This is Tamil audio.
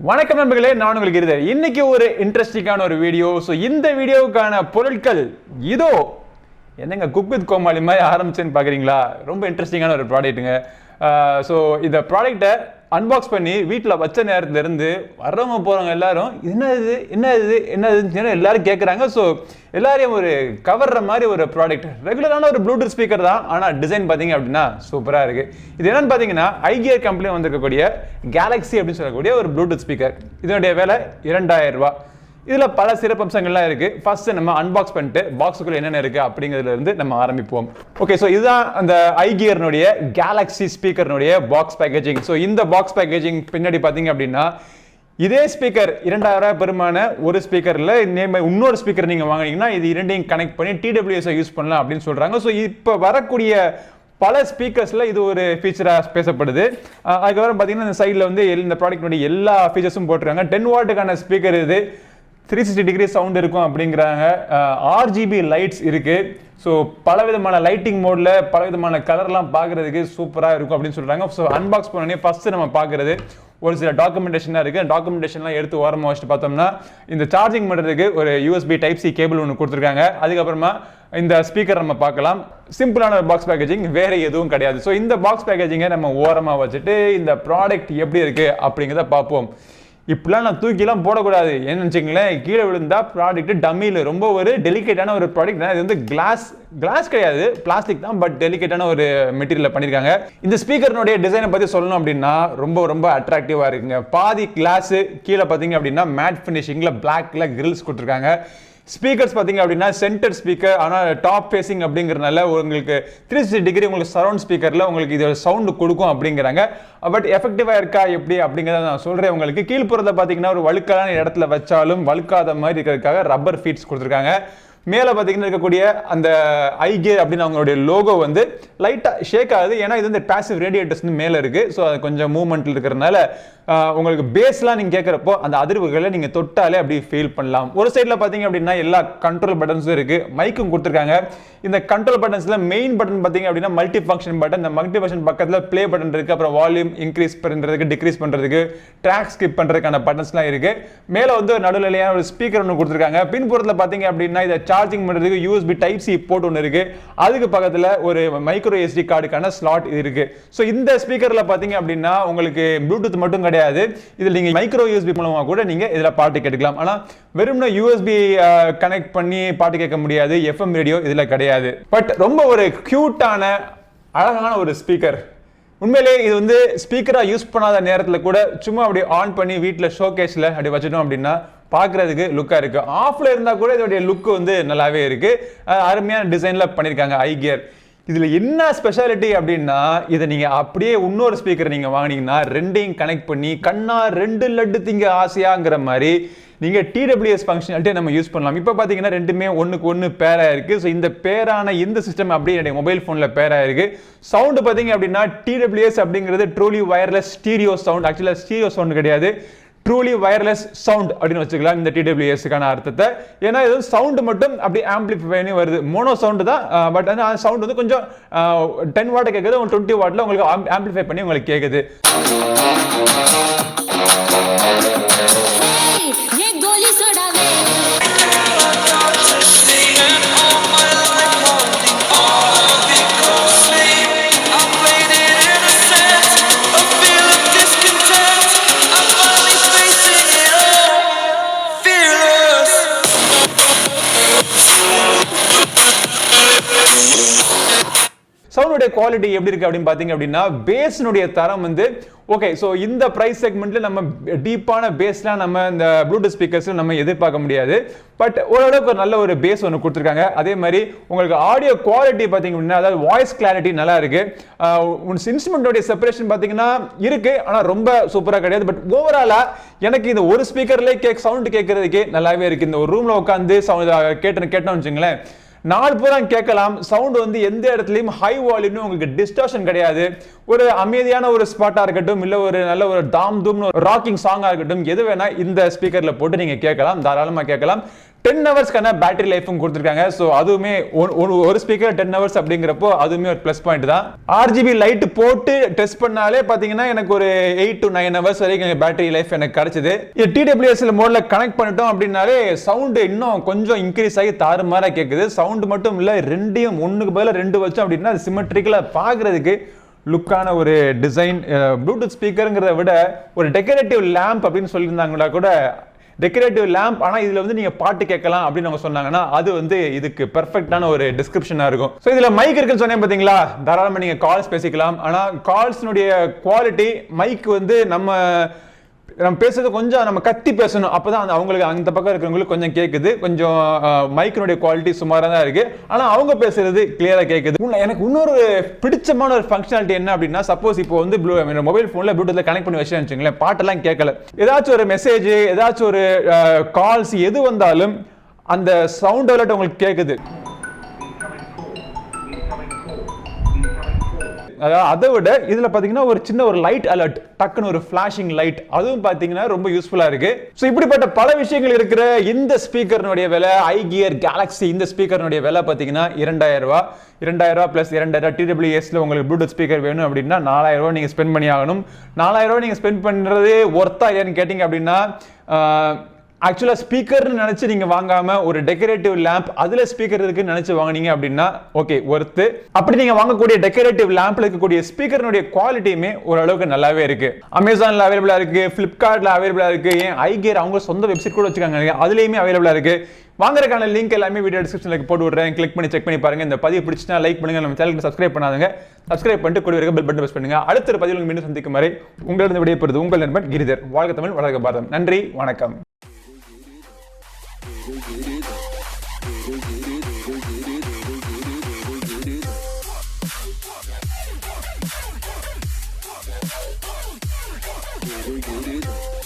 வணக்கம் நண்பர்களே, நான் உங்களுக்கு கிரி. இன்னைக்கு ஒரு இன்ட்ரெஸ்டிங்கான ஒரு வீடியோ. ஸோ இந்த வீடியோவுக்கான பொருட்கள் இதோ. என்னங்க குக் வித் கோமாளி மாதிரி ஆரம்பிச்சேன்னு பார்க்குறீங்களா? ரொம்ப இன்ட்ரெஸ்டிங்கான ஒரு ப்ராடக்ட்டுங்க. ஸோ இந்த ப்ராடக்டை அன்பாக்ஸ் பண்ணி வீட்டில் வச்ச நேரத்துலேருந்து வர்றவங்க போகிறவங்க எல்லாரும் என்னதுன்னு எல்லாரும் கேட்குறாங்க. ஸோ எல்லாரையும் ஒரு கவர்ற மாதிரி ஒரு ப்ராடக்ட். ரெகுலரான ஒரு ப்ளூடூத் ஸ்பீக்கர் தான், ஆனால் டிசைன் பார்த்தீங்க அப்படின்னா சூப்பராக இருக்குது. இது என்னன்னு பார்த்தீங்கன்னா iGear கம்பெனி வந்திருக்கக்கூடிய கேலக்ஸி அப்படின்னு சொல்லக்கூடிய ஒரு ப்ளூடூத் ஸ்பீக்கர். இதனுடைய விலை 2000 ரூபா. இதில் பல சிறப்பம்சங்கள்லாம் இருக்குது. ஃபர்ஸ்ட் நம்ம அன்பாக்ஸ் பண்ணிட்டு பாக்ஸுக்குள்ள என்னென்ன இருக்குது அப்படிங்கிறதுல இருந்து நம்ம ஆரம்பிப்போம். ஓகே, ஸோ இதுதான் அந்த iGearனுடைய கேலக்ஸி ஸ்பீக்கர்னுடைய பாக்ஸ் பேக்கேஜிங். ஸோ இந்த பாக்ஸ் பேக்கேஜிங் பின்னாடி பார்த்தீங்க அப்படின்னா இதே ஸ்பீக்கர் 2000 ரூபாய் பெருமான ஒரு ஸ்பீக்கரில் இன்னொரு ஸ்பீக்கர் நீங்கள் வாங்கினீங்கன்னா இது இரண்டையும் கனெக்ட் பண்ணி TWS யூஸ் பண்ணலாம் அப்படின்னு சொல்கிறாங்க. ஸோ இப்போ வரக்கூடிய பல ஸ்பீக்கர்ஸில் இது ஒரு ஃபீச்சராக பேசப்படுது. அதுக்கப்புறம் பார்த்தீங்கன்னா இந்த சைடில் வந்து இந்த ப்ராடக்ட்னுடைய எல்லா ஃபீச்சர்ஸும் போட்டிருக்காங்க. 10 வாட்டுக்கான ஸ்பீக்கர் இது, 360 டிகிரி சவுண்ட் இருக்கும் அப்படிங்கிறாங்க. RGB லைட்ஸ் இருக்கு. ஸோ பல விதமான லைட்டிங் மோட்ல பல விதமான கலர்லாம் பார்க்கறதுக்கு சூப்பராக இருக்கும் அப்படின்னு சொல்றாங்க. ஸோ அன்பாக்ஸ் பண்ணோடனே ஃபர்ஸ்ட் நம்ம பார்க்கறது ஒரு சில டாக்குமெண்டேஷனாக இருக்கு. டாக்குமெண்டேஷன்லாம் எடுத்து ஓரமாக வச்சுட்டு பார்த்தோம்னா இந்த சார்ஜிங் பண்ணுறதுக்கு ஒரு USB Type C கேபிள் ஒன்று கொடுத்துருக்காங்க. அதுக்கப்புறமா இந்த ஸ்பீக்கர் நம்ம பார்க்கலாம். சிம்பிளான பாக்ஸ் பேக்கேஜிங், வேற எதுவும் கிடையாது. ஸோ இந்த பாக்ஸ் பேக்கேஜிங்கை நம்ம ஓரமாக வச்சுட்டு இந்த ப்ராடக்ட் எப்படி இருக்கு அப்படிங்கிறத பார்ப்போம். இப்படிலாம் நான் தூக்கிலாம் போடக்கூடாது. ஏன்னு வச்சுங்களேன், கீழே விழுந்தா ப்ராடக்ட் டம்மியில் ரொம்ப ஒரு டெலிகேட்டான ஒரு ப்ராடக்ட். இது வந்து கிளாஸ் கிடையாது, பிளாஸ்டிக் தான், பட் டெலிகேட்டான ஒரு மெட்டீரியல் பண்ணியிருக்காங்க. இந்த ஸ்பீக்கர்னுடைய டிசைனை பற்றி சொல்லணும் அப்படின்னா ரொம்ப அட்ராக்டிவாக இருக்குங்க. பாதி கிளாஸ், கீழே பார்த்தீங்க அப்படின்னா மேட் ஃபினிஷிங்கில் பிளாக்ல கிரில்ஸ் கொடுத்துருக்காங்க. ஸ்பீக்கர்ஸ் பார்த்தீங்க அப்படின்னா சென்டர் ஸ்பீக்கர், ஆனால் டாப் ஃபேசிங் அப்படிங்கிறதுனால உங்களுக்கு 360 டிகிரி உங்களுக்கு சரௌண்ட் ஸ்பீக்கரில் உங்களுக்கு இது சவுண்டு கொடுக்கும் அப்படிங்கிறாங்க. பட் எஃபெக்டிவாக இருக்கா எப்படி அப்படிங்கிறத நான் சொல்கிறேன் உங்களுக்கு. கீழ்ப்புறத்தை பார்த்தீங்கன்னா ஒரு வழுக்கான இடத்துல வச்சாலும் வழுக்காத மாதிரி இருக்கிறதுக்காக ரப்பர் ஃபீட்ஸ் கொடுத்துருக்காங்க. மேலே பார்த்தீங்கன்னா இருக்கக்கூடிய அந்த iGear அப்படின்னு அவங்களுடைய லோகோ வந்து லைட்டாக ஷேக் ஆகுது. ஏன்னா இது வந்து பேசிவ் ரேடியேட்டர்ஸ் மேலே இருக்குது. ஸோ அது கொஞ்சம் மூவ்மெண்ட்டில் இருக்கிறதுனால உங்களுக்கு பேஸ்லாம் நீங்கள் கேட்குறப்போ அந்த அதிர்வுகளை நீங்கள் தொட்டாலே அப்படி ஃபீல் பண்ணலாம். ஒரு சைடில் பார்த்தீங்க அப்படின்னா எல்லா கண்ட்ரோல் பட்டன்ஸும் இருக்குது, மைக்கும் கொடுத்துருக்காங்க. இந்த கண்ட்ரோல் பட்டன்ஸில் மெயின் பட்டன் பார்த்தீங்க அப்படின்னா மல்டி ஃபங்க்ஷன் பட்டன். இந்த மல்டி ஃபங்க்ஷன் பக்கத்தில் ப்ளே பட்டன் இருக்குது. அப்புறம் வால்யூம் இன்க்ரீஸ் பண்ணுறதுக்கு, டிக்ரீஸ் பண்ணுறதுக்கு, ட்ராக் ஸ்கிப் பண்ணுறதுக்கான பட்டன்ஸ்லாம் இருக்குது. மேலே வந்து ஒரு நடுநிலையான ஒரு ஸ்பீக்கர் ஒன்று கொடுத்துருக்காங்க. பின்புறத்தில் பார்த்தீங்க அப்படின்னா இதை சார்ஜிங் பண்ணுறதுக்கு USB Type C போர்ட் ஒன்று இருக்குது. அதுக்கு பக்கத்தில் ஒரு மைக்ரோ SD கார்டுக்கான ஸ்லாட் இருக்கு. ஸோ இந்த ஸ்பீக்கரில் பார்த்தீங்க அப்படின்னா உங்களுக்கு ப்ளூடூத் மட்டும் கிடையாது, இதில் நீங்கள் மைக்ரோ USB மூலமாக கூட நீங்கள் இதில் பாட்டு கேட்டுக்கலாம். ஆனால் வெறும்னா USB கனெக்ட் பண்ணி பாட்டு கேட்க முடியாது. FM ரேடியோ இதில் கிடையாது. பட் ரொம்ப ஒரு கியூட்டான அழகான ஒரு ஸ்பீக்கர். உண்மையிலே இது வந்து ஸ்பீக்கராக யூஸ் பண்ணாத நேரத்தில் கூட சும்மா அப்படி ஆன் பண்ணி வீட்டில் ஷோகேஸில் அப்படி வச்சுட்டோம் அப்படின்னா பார்க்குறதுக்கு லுக்காக இருக்குது. ஆஃபில் இருந்தால் கூட இதோடைய லுக்கு வந்து நல்லாவே இருக்குது. அருமையான டிசைனில் பண்ணியிருக்காங்க iGear. இதில் என்ன ஸ்பெஷாலிட்டி அப்படின்னா இதை நீங்கள் அப்படியே இன்னொரு ஸ்பீக்கர் நீங்கள் வாங்கினீங்கன்னா ரெண்டையும் கனெக்ட் பண்ணி கண்ணா 2 லட்டு திங்க ஆசையாங்கிற மாதிரி நீங்கள் TWS ஃபங்க்ஷனாலிட்டியை நம்ம யூஸ் பண்ணலாம். இப்போ பார்த்தீங்கன்னா ரெண்டுமே ஒன்றுக்கு ஒன்று பேராக இருக்குது. ஸோ இந்த பேரான இந்த சிஸ்டம் அப்படியே என்னுடைய மொபைல் ஃபோனில் பேராக இருக்குது. சவுண்டு பார்த்தீங்க அப்படின்னா TWS அப்படிங்கிறது ட்ரூலி வயர்லெஸ் ஸ்டீரியோ சவுண்ட். ஆக்சுவலாக ஸ்டீரியோ சவுண்ட் கிடையாது, ட்ரூலி வயர்லெஸ் சவுண்ட் அப்படின்னு வச்சுக்கலாம் இந்த TWS-க்கான அர்த்தத்தை. ஏன்னா இது சவுண்டு மட்டும் அப்படி ஆம்பிளிஃபை பண்ணி வருது. மோனோ சவுண்டு தான், பட் அந்த சவுண்ட் வந்து கொஞ்சம் 10 வாட் கேட்குது, 20 வாட்டில் உங்களுக்கு ஆம்பிளிஃபை பண்ணி உங்களுக்கு கேட்குது. சவுண்டுடைய குவாலிட்டி எப்படி இருக்கு அப்படின்னு பாத்தீங்க அப்படின்னா பேஸ்னுடைய தரம் வந்து ஓகே. ஸோ இந்த பிரைஸ் செக்மெண்ட்ல நம்ம டீப்பான பேஸ்லாம் நம்ம இந்த ப்ளூடூத் ஸ்பீக்கர்ஸ்ல நம்ம எதிர்பார்க்க முடியாது. பட் ஓரளவுக்கு ஒரு நல்ல ஒரு பேஸ் ஒன்று கொடுத்துருக்காங்க. அதே மாதிரி உங்களுக்கு ஆடியோ குவாலிட்டி பார்த்தீங்க அப்படின்னா, அதாவது வாய்ஸ் கிளாரிட்டி நல்லா இருக்கு. இன்ஸ்ட்ருமெண்டோடைய செப்பரேஷன் பார்த்தீங்கன்னா இருக்கு, ஆனால் ரொம்ப சூப்பராக கிடையாது. பட் ஓவராலா எனக்கு இந்த ஒரு ஸ்பீக்கர்லேயே சவுண்ட் கேட்கறதுக்கே நல்லாவே இருக்கு. இந்த ஒரு ரூம்ல உட்காந்து கேட்டோம்னு வச்சுங்களேன், நாலு பேரும் கேட்கலாம். சவுண்ட் வந்து எந்த இடத்துலையும் ஹை வால்யூம்னு உங்களுக்கு டிஸ்டார்ஷன் கிடையாது. ஒரு அமைதியான ஒரு ஸ்பாட்டா இருக்கட்டும், இல்ல ஒரு நல்ல ஒரு தாம் தூம்னு ராக்கிங் சாங்கா இருக்கட்டும், எது வேணா இந்த ஸ்பீக்கர்ல போட்டு நீங்க கேட்கலாம், தாராளமா கேட்கலாம். 10 ஹவர்ஸ்க்கான பேட்டரி லைஃபும் கொடுத்துருக்காங்க. ஸோ அதுவுமே ஒரு ஸ்பீக்கர் 10 ஹவர்ஸ் அப்படிங்கிறப்போ அதுவுமே ஒரு ப்ளஸ் பாயிண்ட் தான். RGB லைட் போட்டு டெஸ்ட் பண்ணாலே பார்த்தீங்கன்னா எனக்கு ஒரு 8 to 9 ஹவர்ஸ் வரைக்கும் பேட்டரி லைஃப் எனக்கு கிடைச்சது. இது TWS மோட்ல கனெக்ட் பண்ணிட்டோம் அப்படின்னாலே சவுண்ட் இன்னும் கொஞ்சம் இன்க்ரீஸ் ஆகி தாறுமாறா கேட்குது. சவுண்ட் மட்டும் இல்லை, ரெண்டையும் ஒன்றுக்கு பதிலாக 2 வச்சோம் அப்படின்னா சிமெட்ரிக்கலாக பார்க்குறதுக்கு லுக்கான ஒரு டிசைன். ப்ளூடூத் ஸ்பீக்கருங்கிறத விட ஒரு டெக்கரேட்டிவ் லேம்ப் அப்படின்னு சொல்லியிருந்தாங்கன்னா கூட டெக்கரேட்டிவ் லேம்ப், ஆனால் இதில் வந்து நீங்கள் பாட்டு கேட்கலாம் அப்படின்னு அவங்க சொன்னாங்கன்னா அது வந்து இதுக்கு பெர்ஃபெக்டான ஒரு டிஸ்கிரிப்ஷனாக இருக்கும். ஸோ இதில் மைக் இருக்குன்னு சொன்னேன் பார்த்தீங்களா, தாராளமாக நீங்கள் கால்ஸ் பேசிக்கலாம். ஆனால் கால்ஸ்னுடைய குவாலிட்டி மைக் வந்து நம்ம பேசுறது கொஞ்சம் நம்ம கத்தி பேசணும், அப்பதான் அவங்களுக்கு அந்த பக்கம் இருக்கிறவங்களுக்கு கொஞ்சம் கேட்குது. கொஞ்சம் மைக்கினுடைய குவாலிட்டி சுமாராக தான் இருக்கு, ஆனால் அவங்க பேசுறது கிளியரா கேட்குது. எனக்கு இன்னொரு பிடிச்சமான ஒரு ஃபங்க்ஷனாலிட்டி என்ன அப்படின்னா, சப்போஸ் இப்போ வந்து மொபைல் ஃபோன்ல ப்ளூடூத்ல கனெக்ட் பண்ணி வச்சுங்களேன், பாட்டெல்லாம் கேட்கல, ஏதாச்சும் ஒரு மெசேஜ், ஏதாச்சும் ஒரு கால்ஸ் எது வந்தாலும் அந்த சவுண்ட் அலர்ட் உங்களுக்கு கேட்குது. அதை விட இதுல பாத்தீங்கன்னா ஒரு சின்ன ஒரு லைட் அலர்ட், டக்குன்னு ஒரு ஃபிளாஷிங் லைட், அதுவும் பாத்தீங்கன்னா ரொம்ப யூஸ்ஃபுல்லா இருக்கு. சோ இப்படிப்பட்ட பல விஷயங்கள் இருக்கிற இந்த ஸ்பீக்கர்னுடைய விலை, iGear Galaxy இந்த ஸ்பீக்கர்னுடைய விலை பாத்தீங்கன்னா 2000 ரூபாய். 2000 ரூபாய் பிளஸ் 2000 TWSல உங்களுக்கு ப்ளூடூத் ஸ்பீக்கர் வேணும் அப்படின்னா 4000 ரூபாய் நீங்க ஸ்பெண்ட் பண்ணி ஆகணும். 4000 ரூபாய் நீங்க ஸ்பெண்ட் பண்றது ஒர்த்தா இல்லையான்னு கேட்டீங்க அப்படின்னா, ஆக்சுவலா ஸ்பீக்கர்னு நினைச்சு நீங்க வாங்காம ஒரு டெக்கரேட்டிவ் லேம்ப் அதுல ஸ்பீக்கர் இருக்குன்னு நினைச்சு வாங்குனீங்க அப்படின்னா ஓகே ஒர்த்து. அப்படி நீங்க வாங்கக்கூடிய டெக்கரேட்டிவ் லேம்ப்ல இருக்கக்கூடிய ஸ்பீக்கர்னுடைய குவாலிட்டியுமே ஓரளவுக்கு நல்லாவே இருக்கு. அமேசான்ல அவைலபிளா இருக்கு, பிளிப்கார்ட்ல அவைலபிளா இருக்கு, ஏன் iGear அவங்க சொந்த வெப்சைட் கூட வச்சிருக்காங்க, அதுலயுமே அவைலபிளா இருக்கு. வாங்குறதுக்கான லிங்க் எல்லாமே வீடியோ டிஸ்கிரிப்ஷன்ல போட்டு விடுறேன், கிளிக் பண்ணி செக் பண்ணி பாருங்க. இந்த பதிவு பிடிச்சினா லைக் பண்ணுங்க, நம்ம சேனலுக்கு சப்ஸ்கிரைப் பண்ணாதீங்க, சப்ஸ்கிரைப் பண்ணிட்டு கூட இருக்க பெல் பட்டன் பிரஸ் பண்ணுங்க. அடுத்த ஒரு பதிவில் மீண்டும் சந்திக்கும் வரை உங்களிடம் விடைபெறுவது உங்கள் நண்பன் கிரிதர். வாழ்க தமிழ், வளர்க பாரதம். நன்றி, வணக்கம். Giri.